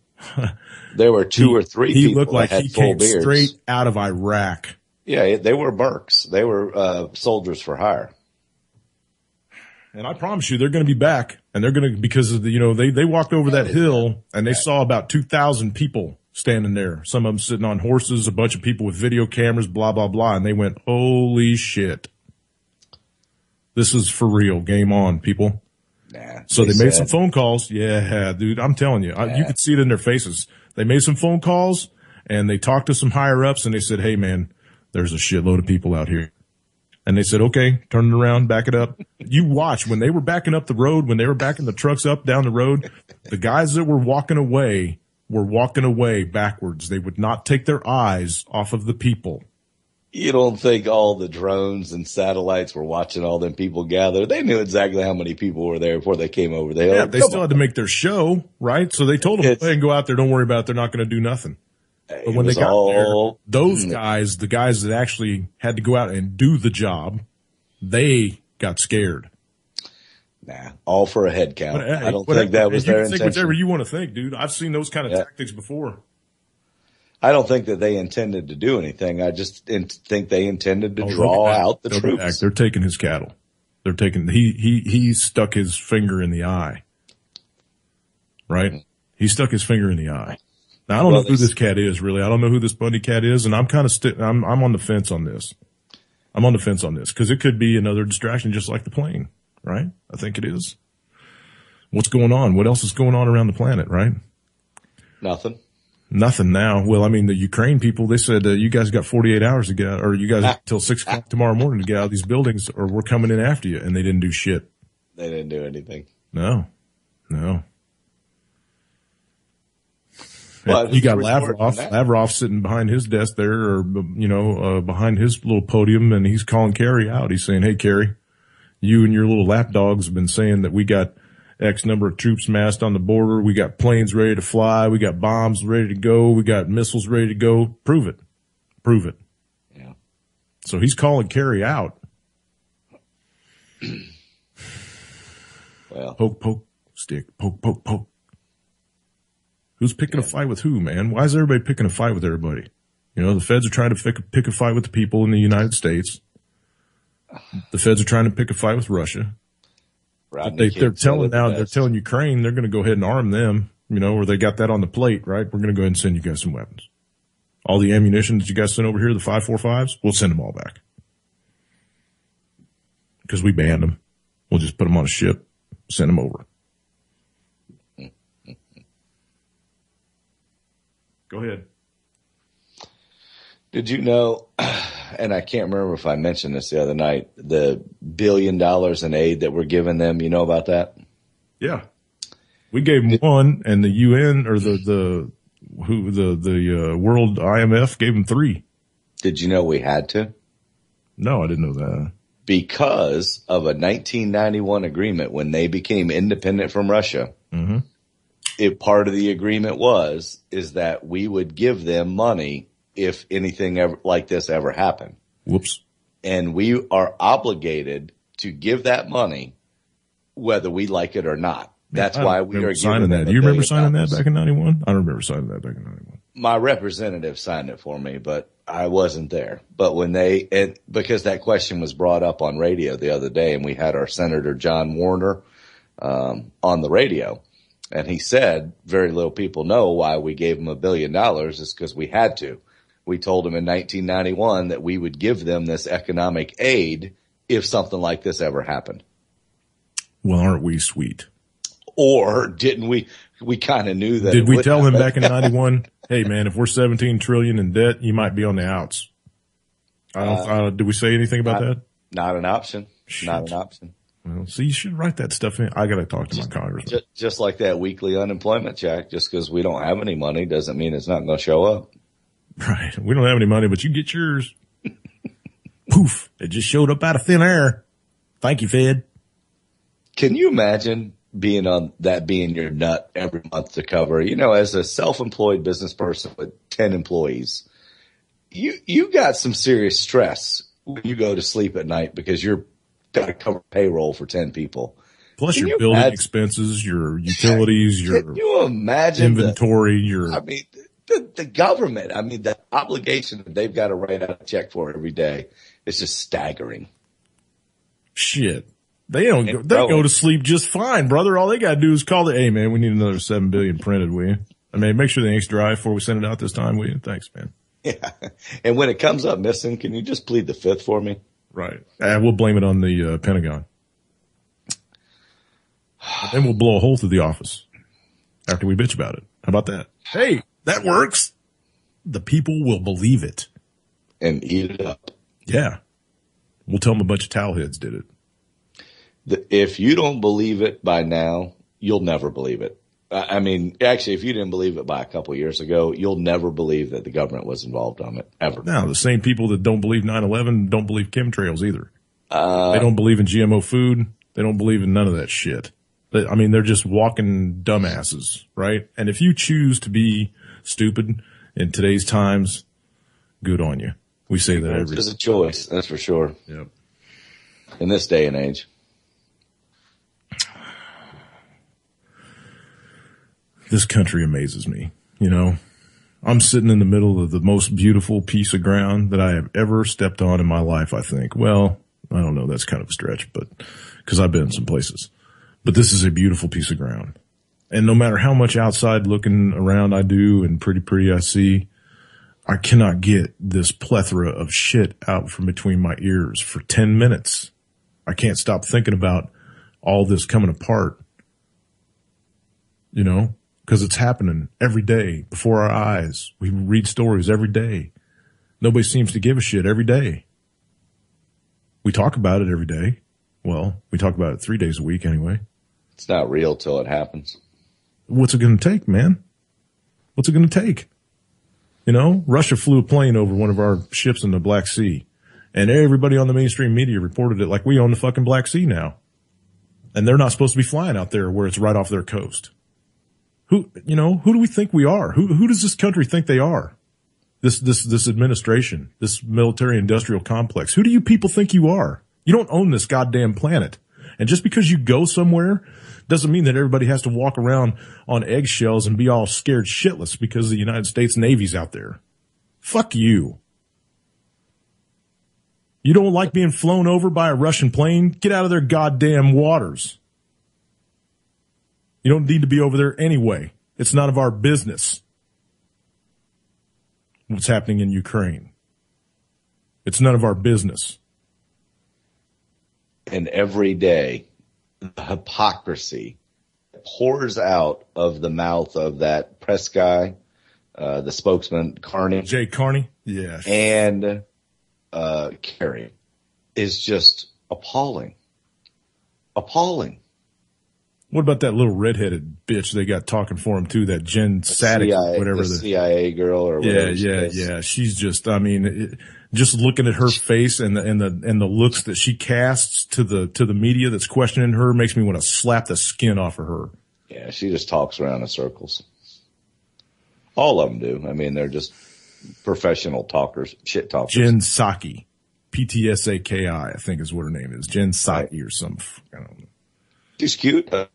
There were two or three people he looked like that had he full came beards. straight out of Iraq. Yeah, they were Burks. They were soldiers for hire. And I promise you, they're going to be back, and they're going to, because of the, they walked over that hill and they saw about 2,000 people standing there. Some of them sitting on horses, a bunch of people with video cameras, blah, blah, blah. And they went, holy shit. This is for real. Game on, people. Nah, so they made some phone calls. Yeah, dude, I'm telling you, you could see it in their faces. They made some phone calls and they talked to some higher ups and they said, hey man, there's a shitload of people out here. And they said, okay, turn it around, back it up. You watch when they were backing up the road, when they were backing the trucks up down the road, the guys that were walking away backwards. They would not take their eyes off of the people. You don't think all the drones and satellites were watching all them people gather? They knew exactly how many people were there before they came over. Yeah, they still had to make their show, right? So they told them, hey, go out there, don't worry about it. They're not going to do nothing. But when they got there, those guys, the guys that actually had to go out and do the job, they got scared. Nah, all for a head count. I don't think that was their intention. Think whatever you want to think, dude. I've seen those kind of tactics before. I don't think that they intended to do anything. I just think they intended to draw out the troops. They're taking his cattle. They're taking, he stuck his finger in the eye. Right? He stuck his finger in the eye. Now, I don't know who this cat is, really. I don't know who this Bundy cat is, and I'm kind of I'm on the fence on this. I'm on the fence on this, because it could be another distraction just like the plane, right? I think it is. What's going on? What else is going on around the planet, right? Nothing now. Well, I mean, the Ukraine people, they said, you guys got 48 hours to get out, or you guys got till 6 o'clock tomorrow morning to get out of these buildings, or we're coming in after you, and they didn't do shit. They didn't do anything. No. Well, you got Lavrov sitting behind his desk there, or, behind his little podium, and he's calling Kerry out. He's saying, hey, Kerry, you and your little lapdogs have been saying that we got X number of troops massed on the border. We got planes ready to fly. We got bombs ready to go. We got missiles ready to go. Prove it. Prove it. Yeah. So he's calling Kerry out. Well, poke, poke, stick, poke, poke, poke. Who's picking a fight with who, man? Why is everybody picking a fight with everybody? You know, the feds are trying to pick a fight with the people in the United States. The feds are trying to pick a fight with Russia. They're telling Ukraine they're going to go ahead and arm them, you know, or they got that on the plate, right? We're going to go ahead and send you guys some weapons. All the ammunition that you guys sent over here, the 5.45s, we'll send them all back. Because we banned them. We'll just put them on a ship, send them over. Go ahead. Did you know, and I can't remember if I mentioned this the other night, the $1 billion in aid that we're giving them, you know about that? Yeah. We gave them one, and the UN or the World IMF gave them 3. Did you know we had to? No, I didn't know that. Because of a 1991 agreement when they became independent from Russia. Mm-hmm. Part of the agreement is that we would give them money if anything like this ever happened. Whoops. And we are obligated to give that money whether we like it or not. That's why we are signing that. Do you remember signing that back in 91? I don't remember signing that back in 91. My representative signed it for me, but I wasn't there. But because that question was brought up on radio the other day, and we had our Senator John Warner on the radio. And he said very little people know why we gave them $1 billion is because we had to. We told them in 1991 that we would give them this economic aid if something like this ever happened. Well, aren't we sweet? Or didn't we? We kind of knew that. Did we tell them back in 91, hey man, if we're 17 trillion in debt, you might be on the outs? Did we say anything about that? Not an option. Shit. Not an option. Well, see, you should write that stuff in. I got to talk to my congressman. Just like that weekly unemployment check, just because we don't have any money doesn't mean it's not going to show up. Right. We don't have any money, but you get yours. Poof. It just showed up out of thin air. Thank you, Fed. Can you imagine being your nut every month to cover, you know, as a self-employed business person with 10 employees, you got some serious stress when you go to sleep at night because you're got to cover payroll for 10 people. Plus your building expenses, your utilities, your can you imagine inventory, the government, the obligation that they've got to write out a check for every day is just staggering. Shit. They go to sleep just fine, brother. All they got to do is call hey man, we need another $7 billion printed, will you? Make sure the ink's dry before we send it out this time, will you? Thanks, man. Yeah. And when it comes up missing, can you just plead the fifth for me? Right. We'll blame it on the Pentagon. And then we'll blow a hole through the office after we bitch about it. How about that? Hey, that works. The people will believe it. And eat it up. Yeah. We'll tell them a bunch of towel heads did it. If you don't believe it by now, you'll never believe it. Actually, if you didn't believe it by a couple of years ago, you'll never believe that the government was involved on it, ever. No, the same people that don't believe 9/11 don't believe chemtrails either. They don't believe in GMO food. They don't believe in none of that shit. They're just walking dumbasses, right? And if you choose to be stupid in today's times, good on you. We say that every day. It's a choice, that's for sure. Yep. In this day and age. This country amazes me. You know, I'm sitting in the middle of the most beautiful piece of ground that I have ever stepped on in my life, I think. Well, I don't know. That's kind of a stretch, but because I've been in some places. But this is a beautiful piece of ground. And no matter how much outside looking around I do and pretty I see, I cannot get this plethora of shit out from between my ears for 10 minutes. I can't stop thinking about all this coming apart, you know, because it's happening every day before our eyes. We read stories every day. Nobody seems to give a shit every day. We talk about it every day. Well, we talk about it 3 days a week anyway. It's not real till it happens. What's it going to take, man? What's it going to take? You know, Russia flew a plane over one of our ships in the Black Sea, and everybody on the mainstream media reported it like we own the fucking Black Sea now. And they're not supposed to be flying out there where it's right off their coast. Who do we think we are? Who does this country think they are? This administration, this military industrial complex. Who do you people think you are? You don't own this goddamn planet. And just because you go somewhere doesn't mean that everybody has to walk around on eggshells and be all scared shitless because the United States Navy's out there. Fuck you. You don't like being flown over by a Russian plane? Get out of their goddamn waters. You don't need to be over there anyway. It's none of our business what's happening in Ukraine. It's none of our business. And every day, the hypocrisy pours out of the mouth of that press guy, the spokesman, Carney. Jay Carney? Yeah. And Kerry is just appalling. Appalling. What about that little redheaded bitch they got talking for him too? That Jen Sadik, whatever the CIA girl or whatever. Yeah. She's just, I mean, just looking at her face and the looks that she casts to the media that's questioning her makes me want to slap the skin off of her. Yeah, she just talks around in circles. All of them do. I mean, they're just professional talkers, shit talkers. Jen Psaki, Ptsaki, I think is what her name is. Jen Psaki or some, I don't know. She's cute. Put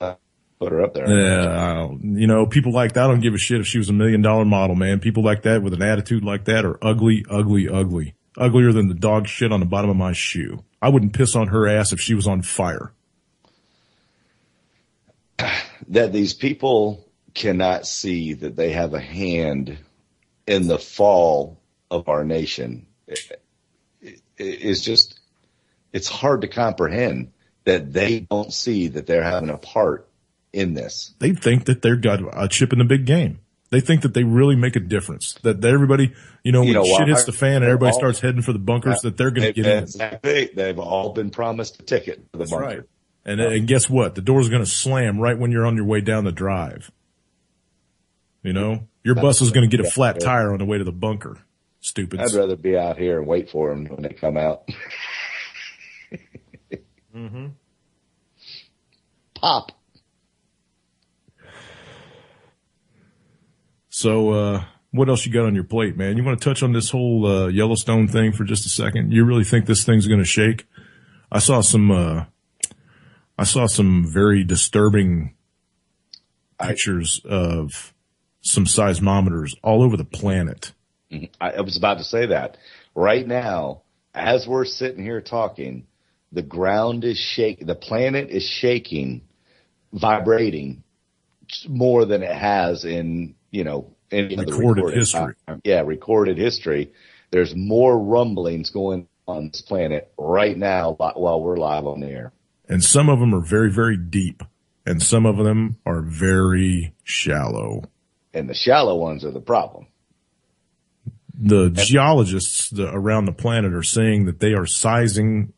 her up there. Yeah, people like that, I don't give a shit if she was $1 million model, man. People like that with an attitude like that are ugly, ugly, ugly. Uglier than the dog shit on the bottom of my shoe. I wouldn't piss on her ass if she was on fire. That these people cannot see that they have a hand in the fall of our nation is just, it's hard to comprehend that they don't see that they're having a part in this. They think that they've got a chip in the big game. They think that they really make a difference. That everybody, when shit hits the fan and everybody starts heading for the bunkers, that they're going to get in. Exactly. They've all been promised a ticket to the bunker. Right. And guess what? The door's going to slam right when you're on your way down the drive. Your bus is going to get a flat tire on the way to the bunker. Stupid. I'd rather be out here and wait for them when they come out. Mm-hmm. Pop. So, what else you got on your plate, man? You want to touch on this whole Yellowstone thing for just a second? You really think this thing's going to shake? I saw some very disturbing pictures of some seismometers all over the planet. I was about to say that. Right now, as we're sitting here talking, the ground is shaking. The planet is shaking, vibrating more than it has in, any recorded history. Recorded history. There's more rumblings going on this planet right now while we're live on the air. And some of them are very, very deep, and some of them are very shallow. And the shallow ones are the problem. The geologists around the planet are saying that they are sensing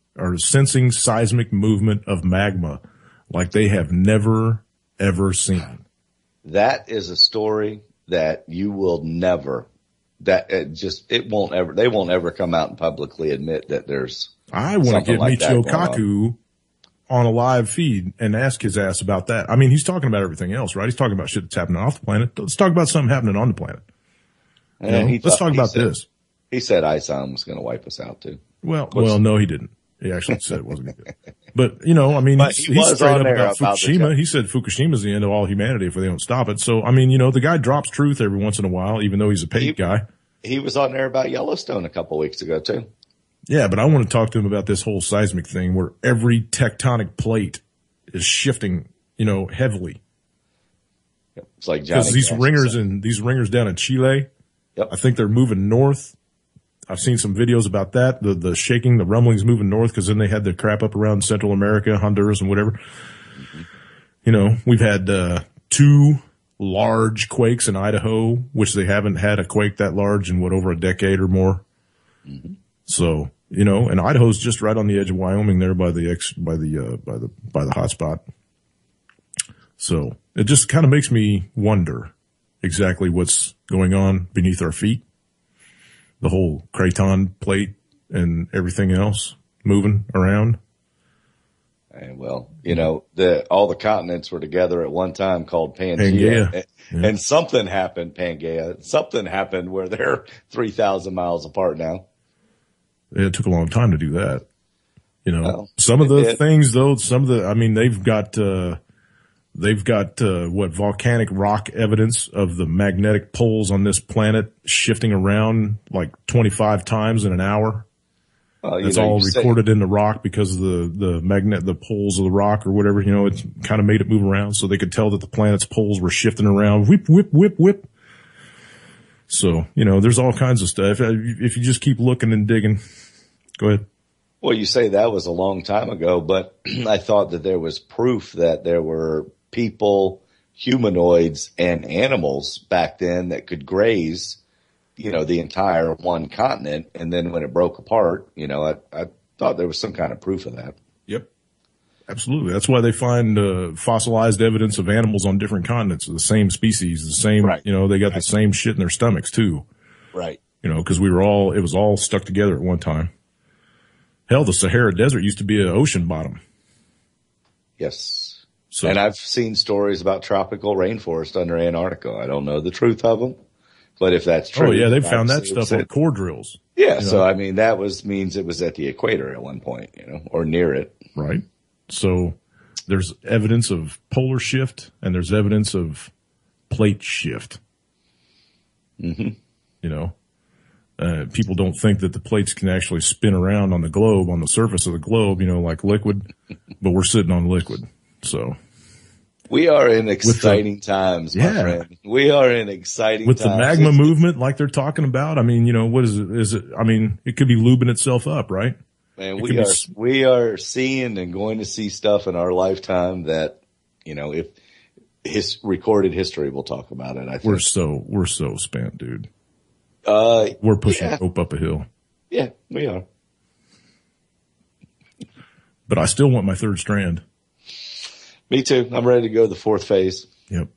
seismic movement of magma like they have never, ever seen. That is a story that you will never, they won't ever come out and publicly admit that there's. I want to get Michio Kaku on a live feed and ask his ass about that. I mean, he's talking about everything else, right? He's talking about shit that's happening off the planet. Let's talk about something happening on the planet. Let's talk about this. He said ISOM was going to wipe us out too. Well, no, he didn't. He actually said it wasn't good. But, he's straight up about Fukushima. He said Fukushima's the end of all humanity if they don't stop it. So, the guy drops truth every once in a while, even though he's a paid guy. He was on there about Yellowstone a couple of weeks ago too. Yeah, but I want to talk to him about this whole seismic thing where every tectonic plate is shifting, heavily. It's like because these ringers down in Chile, I think they're moving north. I've seen some videos about that. The shaking, the rumblings moving north because then they had the crap up around Central America, Honduras and whatever. Mm-hmm. We've had 2 large quakes in Idaho, which they haven't had a quake that large in over a decade or more. Mm-hmm. So, and Idaho's just right on the edge of Wyoming there by the hot spot. So it just kind of makes me wonder exactly what's going on beneath our feet. The whole craton plate and everything else moving around. And well, all the continents were together at one time called Pangea. Pangea. And something happened, Pangea. Something happened where they're 3,000 miles apart now. It took a long time to do that. Well, some of the things though, they've got volcanic rock evidence of the magnetic poles on this planet shifting around like 25 times in an hour. It's all recorded in the rock because of the poles of the rock or whatever, it's kind of made it move around so they could tell that the planet's poles were shifting around. Whip, whip, whip, whip. So, there's all kinds of stuff. If you just keep looking and digging, go ahead. Well, you say that was a long time ago, but I thought that there was proof that there were people, humanoids, and animals back then that could graze the entire one continent. And then when it broke apart, I thought there was some kind of proof of that. Yep. Absolutely. That's why they find fossilized evidence of animals on different continents of the same species, the same, right. They got the same shit in their stomachs too. Right. Because it was all stuck together at one time. Hell, the Sahara Desert used to be an ocean bottom. Yes. So, and I've seen stories about tropical rainforest under Antarctica. I don't know the truth of them. But if that's true. Oh yeah, they found that stuff on core drills. Yeah, so I mean that means it was at the equator at one point, or near it. Right. So there's evidence of polar shift and there's evidence of plate shift. Mm-hmm. People don't think that the plates can actually spin around on the surface of the globe, like liquid, but we're sitting on liquid. So we are in exciting times, my friend. We are in exciting times. With the magma movement like they're talking about, I mean, what is it? It could be lubing itself up, right? Man, we are seeing and going to see stuff in our lifetime that, if recorded history will talk about it, I think. We're so spent, dude. We're pushing hope up a hill. Yeah, we are. But I still want my third strand. Me too. I'm ready to go to the fourth phase. Yep.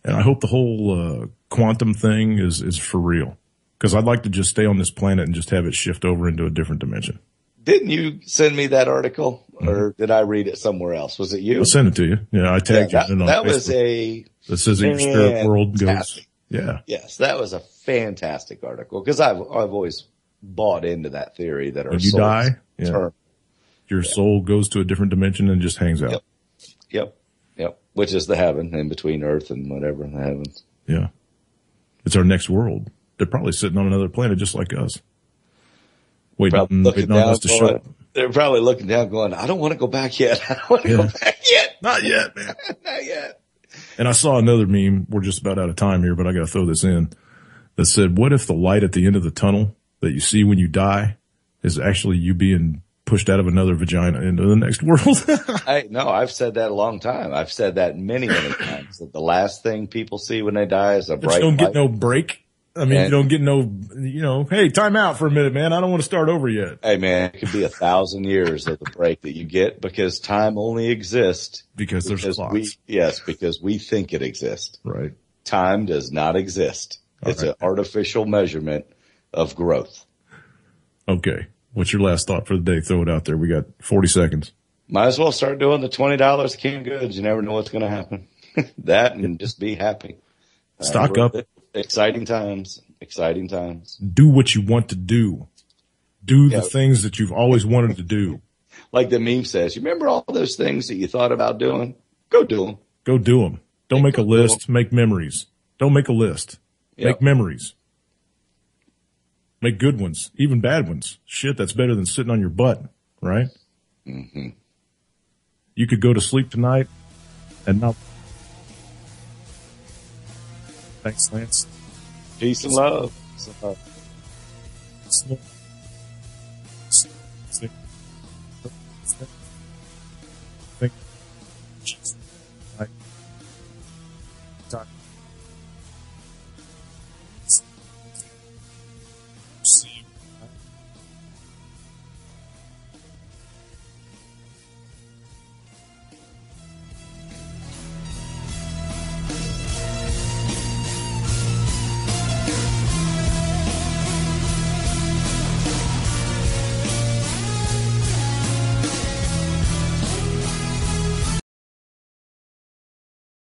And I hope the whole quantum thing is for real. Because I'd like to just stay on this planet and just have it shift over into a different dimension. Didn't you send me that article? Or did I read it somewhere else? Was it you? I'll send it to you. Yeah, I tagged you in on that Facebook. Was a that says that your spirit world goes. Yeah. Yes, that was a fantastic article. Because I've always bought into that theory that when you die, your soul goes to a different dimension and just hangs out. Yep. Which is the heaven in between Earth and whatever in the heavens. Yeah. It's our next world. They're probably sitting on another planet just like us. Waiting on us to show up. They're probably looking down going, I don't want to go back yet. I don't want to go back yet. Not yet, man. Not yet. And I saw another meme. We're just about out of time here, but I got to throw this in. That said, what if the light at the end of the tunnel that you see when you die is actually you being pushed out of another vagina into the next world? I've said that a long time. I've said that many, many times. That the last thing people see when they die is a bright light. You don't get no break. I mean, you don't get no, hey, time out for a minute, man. I don't want to start over yet. Hey, man, it could be 1,000 years of the break that you get because time only exists. Because there's clocks. Because we think it exists. Right. Time does not exist. It's an artificial measurement of growth. Okay. What's your last thought for the day? Throw it out there. We got 40 seconds. Might as well start doing the $20 canned goods. You never know what's going to happen. That and just be happy. Stock up. Exciting times. Do what you want to do. Do the things that you've always wanted to do. Like the meme says, you remember all those things that you thought about doing? Go do them. Go do them. Don't make a list. Make memories. Don't make a list. Make memories. Make good ones, even bad ones. Shit, that's better than sitting on your butt, right? Mm-hmm. You could go to sleep tonight and not. Thanks, Lance. Peace and love. Thank you.